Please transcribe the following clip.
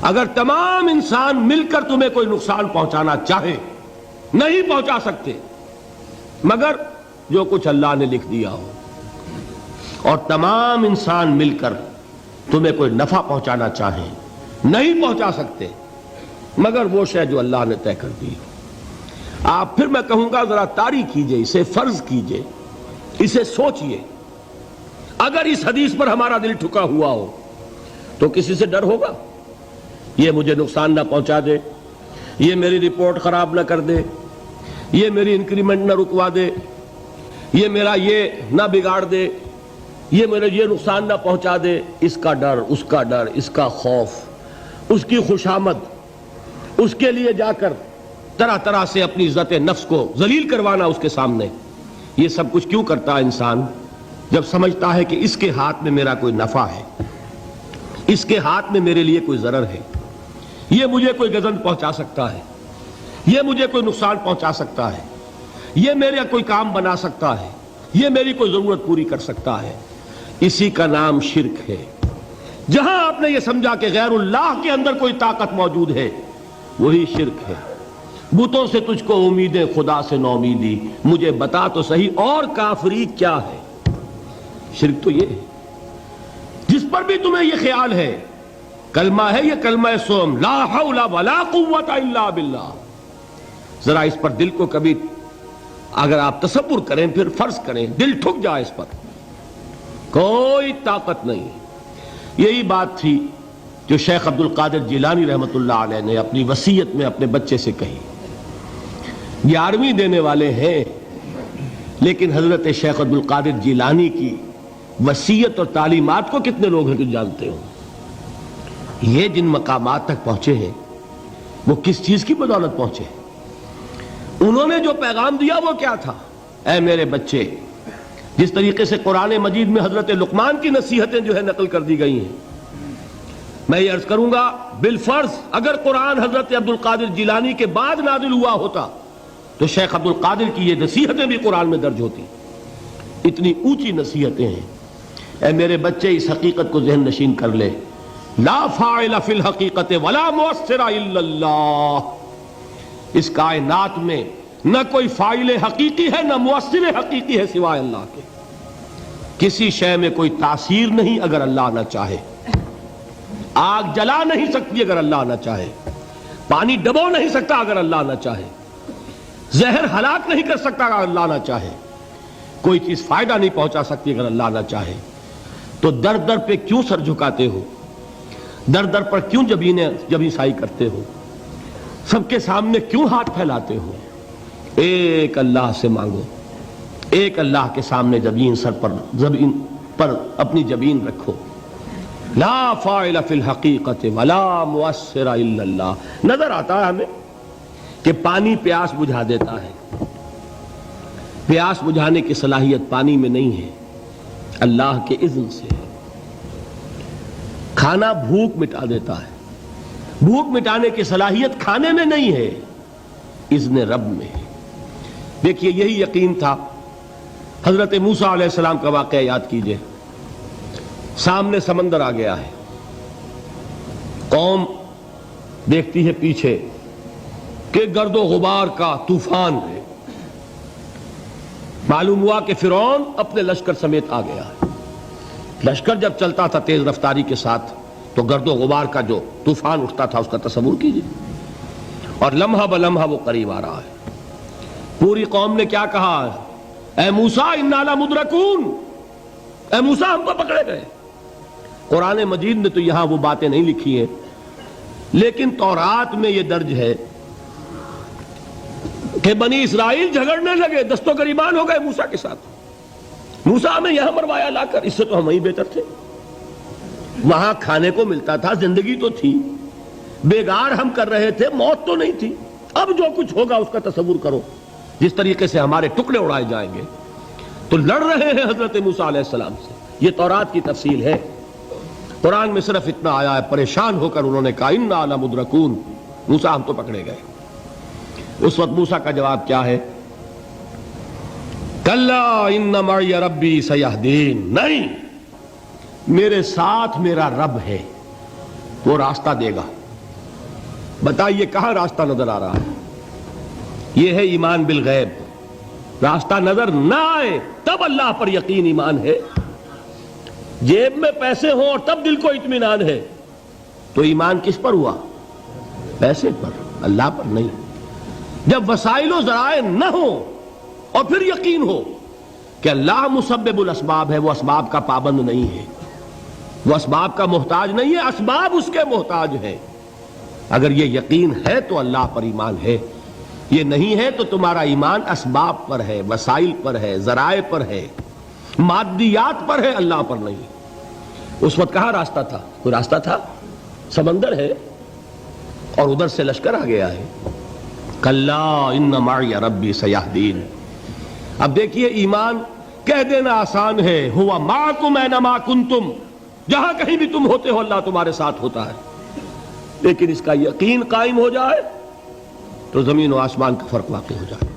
اگر تمام انسان مل کر تمہیں کوئی نقصان پہنچانا چاہے نہیں پہنچا سکتے مگر جو کچھ اللہ نے لکھ دیا ہو، اور تمام انسان مل کر تمہیں کوئی نفع پہنچانا چاہیں نہیں پہنچا سکتے مگر وہ شے جو اللہ نے طے کر دی۔ آپ پھر میں کہوں گا ذرا طاری کیجئے، اسے فرض کیجئے، اسے سوچئے، اگر اس حدیث پر ہمارا دل ٹھکا ہوا ہو تو کسی سے ڈر ہوگا؟ یہ مجھے نقصان نہ پہنچا دے، یہ میری رپورٹ خراب نہ کر دے، یہ میری انکریمنٹ نہ رکوا دے، یہ میرا یہ نہ بگاڑ دے، یہ میرے یہ نقصان نہ پہنچا دے۔ اس کا ڈر، اس کا ڈر، اس کا خوف، اس کی خوشامد، اس کے لیے جا کر طرح طرح سے اپنی عزت نفس کو ذلیل کروانا اس کے سامنے، یہ سب کچھ کیوں کرتا ہے انسان؟ جب سمجھتا ہے کہ اس کے ہاتھ میں میرا کوئی نفع ہے، اس کے ہاتھ میں میرے لیے کوئی ضرر ہے، یہ مجھے کوئی گزند پہنچا سکتا ہے، یہ مجھے کوئی نقصان پہنچا سکتا ہے، یہ میرا کوئی کام بنا سکتا ہے، یہ میری کوئی ضرورت پوری کر سکتا ہے، اسی کا نام شرک ہے۔ جہاں آپ نے یہ سمجھا کہ غیر اللہ کے اندر کوئی طاقت موجود ہے وہی شرک ہے۔ بتوں سے تجھ کو امیدیں، خدا سے نومیدی، مجھے بتا تو صحیح اور کافری کیا ہے؟ شرک تو یہ ہے جس پر بھی تمہیں یہ خیال ہے کلمہ ہے، یہ کلمہ سوم لا حول ولا قوت الا باللہ، ذرا اس پر دل کو کبھی اگر آپ تصور کریں، پھر فرض کریں، دل ٹھک جائے اس پر، کوئی طاقت نہیں۔ یہی بات تھی جو شیخ عبد القادر جیلانی رحمۃ اللہ علیہ نے اپنی وصیت میں اپنے بچے سے کہی۔ 11ویں دینے والے ہیں لیکن حضرت شیخ عبد القادر جیلانی کی وصیت اور تعلیمات کو کتنے لوگ ہیں کہ جانتے ہو؟ یہ جن مقامات تک پہنچے ہیں وہ کس چیز کی بدولت پہنچے ہیں؟ انہوں نے جو پیغام دیا وہ کیا تھا؟ اے میرے بچے، جس طریقے سے قرآن مجید میں حضرت لقمان کی نصیحتیں جو ہے نقل کر دی گئی ہیں، میں یہ عرض کروں گا بالفرض اگر قرآن حضرت عبد القادر جیلانی کے بعد نازل ہوا ہوتا تو شیخ عبد القادر کی یہ نصیحتیں بھی قرآن میں درج ہوتی۔ اتنی اونچی نصیحتیں ہیں۔ اے میرے بچے، اس حقیقت کو ذہن نشین کر لے، لا فاعل فی الحقیقت ولا مؤثر الا اللہ۔ اس کائنات میں نہ کوئی فاعل حقیقی ہے نہ مؤثر حقیقی ہے سوائے اللہ کے۔ کسی شے میں کوئی تاثیر نہیں اگر اللہ نہ چاہے۔ آگ جلا نہیں سکتی اگر اللہ نہ چاہے، پانی ڈبو نہیں سکتا اگر اللہ نہ چاہے، زہر ہلاک نہیں کر سکتا اگر اللہ نہ چاہے، کوئی چیز فائدہ نہیں پہنچا سکتی اگر اللہ نہ چاہے۔ تو در در پہ کیوں سر جھکاتے ہو؟ در در پر کیوں جبیں سائی کرتے ہو؟ سب کے سامنے کیوں ہاتھ پھیلاتے ہو؟ ایک اللہ سے مانگو، ایک اللہ کے سامنے زمین پر اپنی جبین رکھو۔ لا فاعل فی الحقیقت ولا مؤثر الا اللہ۔ نظر آتا ہے ہمیں کہ پانی پیاس بجھا دیتا ہے، پیاس بجھانے کی صلاحیت پانی میں نہیں ہے، اللہ کے اذن سے۔ کھانا بھوک مٹا دیتا ہے، بھوک مٹانے کی صلاحیت کھانے میں نہیں ہے، اذن رب میں ہے۔ دیکھیے یہی یقین تھا حضرت موسیٰ علیہ السلام کا واقعہ یاد کیجئے۔ سامنے سمندر آ گیا ہے، قوم دیکھتی ہے پیچھے کہ گرد و غبار کا طوفان ہے، معلوم ہوا کہ فرعون اپنے لشکر سمیت آ گیا ہے۔ لشکر جب چلتا تھا تیز رفتاری کے ساتھ تو گرد و غبار کا جو طوفان اٹھتا تھا اس کا تصور کیجئے، اور لمحہ بلمحہ وہ قریب آ رہا ہے۔ پوری قوم نے کیا کہا؟ اے موسیٰ انا لمدرکون، اے موسیٰ ہم کو پکڑے گئے۔ قرآن مجید نے تو یہاں وہ باتیں نہیں لکھی ہیں، لیکن تورات میں یہ درج ہے کہ بنی اسرائیل جھگڑنے لگے، دست و گریبان ہو گئے موسیٰ کے ساتھ۔ موسیٰ ہمیں یہاں مروایا لا کر، اس سے تو ہم ہی بہتر تھے، وہاں کھانے کو ملتا تھا، زندگی تو تھی، بیگار ہم کر رہے تھے، موت تو نہیں تھی۔ اب جو کچھ ہوگا اس کا تصور کرو، جس طریقے سے ہمارے ٹکڑے اڑائے جائیں گے۔ تو لڑ رہے ہیں حضرت موسیٰ علیہ السلام سے، یہ تورات کی تفصیل ہے۔ قرآن میں صرف اتنا آیا ہے، پریشان ہو کر انہوں نے کہا انا لمدرکون، موسیٰ ہم تو پکڑے گئے۔ اس وقت موسیٰ کا جواب کیا ہے؟ کلا ان معی ربی سیہدین، نہیں، میرے ساتھ میرا رب ہے، وہ راستہ دے گا۔ بتائیے کہاں راستہ نظر آ رہا ہے؟ یہ ہے ایمان بالغیب. راستہ نظر نہ آئے تب اللہ پر یقین ایمان ہے. جیب میں پیسے ہوں اور تب دل کو اطمینان ہے تو ایمان کس پر ہوا؟ پیسے پر، اللہ پر نہیں. جب وسائل و ذرائع نہ ہوں اور پھر یقین ہو کہ اللہ مسبب الاسباب ہے، وہ اسباب کا پابند نہیں ہے، وہ اسباب کا محتاج نہیں ہے، اسباب اس کے محتاج ہیں. اگر یہ یقین ہے تو اللہ پر ایمان ہے، یہ نہیں ہے تو تمہارا ایمان اسباب پر ہے، وسائل پر ہے، ذرائع پر ہے، مادیات پر ہے، اللہ پر نہیں. اس وقت کہاں راستہ تھا؟ کوئی راستہ تھا؟ سمندر ہے اور ادھر سے لشکر آ گیا ہے. کلا ان معی ربی سیہدین. اب دیکھیے ایمان کہہ دینا آسان ہے، ہوا معکم اینما کنتم، جہاں کہیں بھی تم ہوتے ہو اللہ تمہارے ساتھ ہوتا ہے. لیکن اس کا یقین قائم ہو جائے تو زمین و آسمان کا فرق واقع ہو جائے.